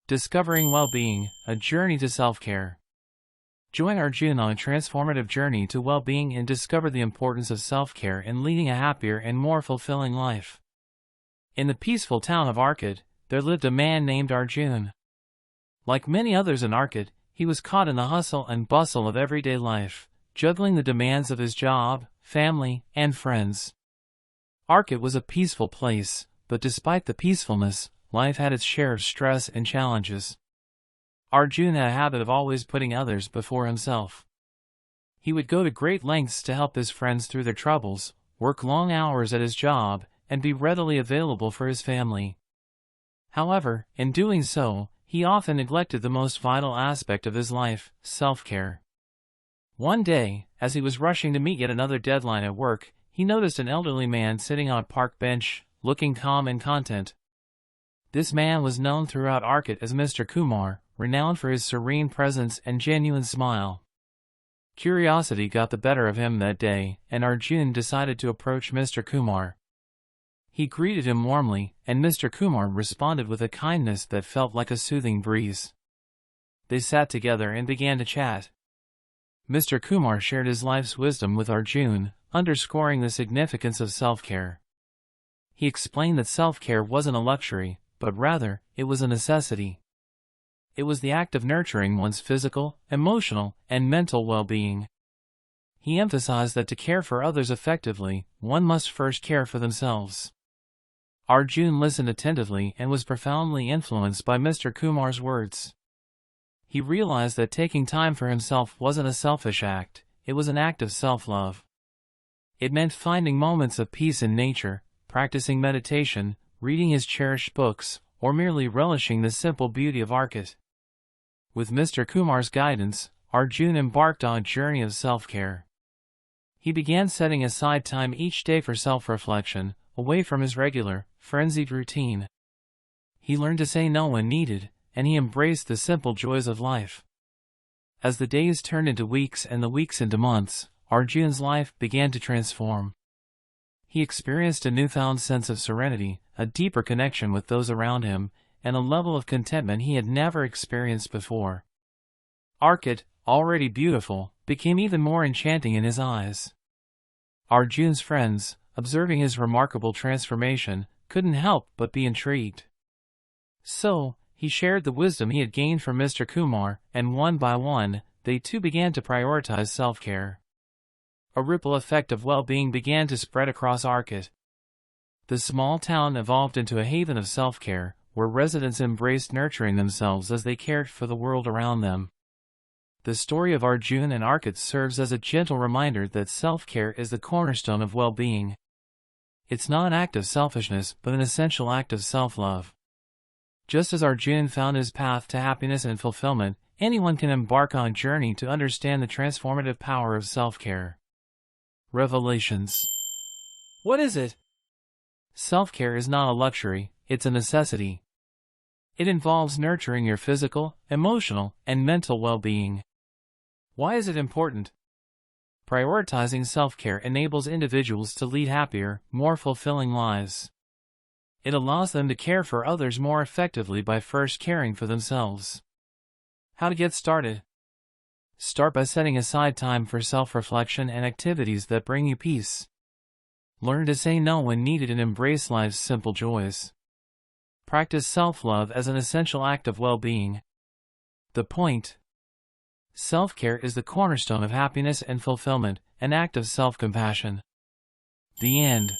Discovering Well-Being, a Journey to Self-Care. Join Arjun on a transformative journey to well-being and discover the importance of self-care in leading a happier and more fulfilling life. In the peaceful town of Arcot, there lived a man named Arjun. Like many others in Arcot, he was caught in the hustle and bustle of everyday life, juggling the demands of his job, family, and friends. Arcot was a peaceful place, but despite the peacefulness, life had its share of stress and challenges. Arjun had a habit of always putting others before himself. He would go to great lengths to help his friends through their troubles, work long hours at his job, and be readily available for his family. However, in doing so, he often neglected the most vital aspect of his life, self-care. One day, as he was rushing to meet yet another deadline at work, he noticed an elderly man sitting on a park bench, looking calm and content. This man was known throughout Arcot as Mr. Kumar, renowned for his serene presence and genuine smile. Curiosity got the better of him that day, and Arjun decided to approach Mr. Kumar. He greeted him warmly, and Mr. Kumar responded with a kindness that felt like a soothing breeze. They sat together and began to chat. Mr. Kumar shared his life's wisdom with Arjun, underscoring the significance of self-care. He explained that self-care wasn't a luxury, but rather, it was a necessity. It was the act of nurturing one's physical, emotional, and mental well-being. He emphasized that to care for others effectively, one must first care for themselves. Arjun listened attentively and was profoundly influenced by Mr. Kumar's words. He realized that taking time for himself wasn't a selfish act, it was an act of self-love. It meant finding moments of peace in nature, practicing meditation, reading his cherished books, or merely relishing the simple beauty of Arcot. With Mr. Kumar's guidance, Arjun embarked on a journey of self-care. He began setting aside time each day for self-reflection, away from his regular, frenzied routine. He learned to say no when needed, and he embraced the simple joys of life. As the days turned into weeks and the weeks into months, Arjun's life began to transform. He experienced a newfound sense of serenity, a deeper connection with those around him, and a level of contentment he had never experienced before. Arcot, already beautiful, became even more enchanting in his eyes. Arjun's friends, observing his remarkable transformation, couldn't help but be intrigued. So, he shared the wisdom he had gained from Mr. Kumar, and one by one, they too began to prioritize self-care. A ripple effect of well-being began to spread across Arcot. The small town evolved into a haven of self-care, where residents embraced nurturing themselves as they cared for the world around them. The story of Arjun and Arcot serves as a gentle reminder that self-care is the cornerstone of well-being. It's not an act of selfishness, but an essential act of self-love. Just as Arjun found his path to happiness and fulfillment, anyone can embark on a journey to understand the transformative power of self-care. Revelations. What is it? Self-care is not a luxury, it's a necessity. It involves nurturing your physical, emotional, and mental well-being. Why is it important? Prioritizing self-care enables individuals to lead happier, more fulfilling lives. It allows them to care for others more effectively by first caring for themselves. How to get started? Start by setting aside time for self-reflection and activities that bring you peace. Learn to say no when needed and embrace life's simple joys. Practice self-love as an essential act of well-being. The point: self-care is the cornerstone of happiness and fulfillment, an act of self-compassion. The end.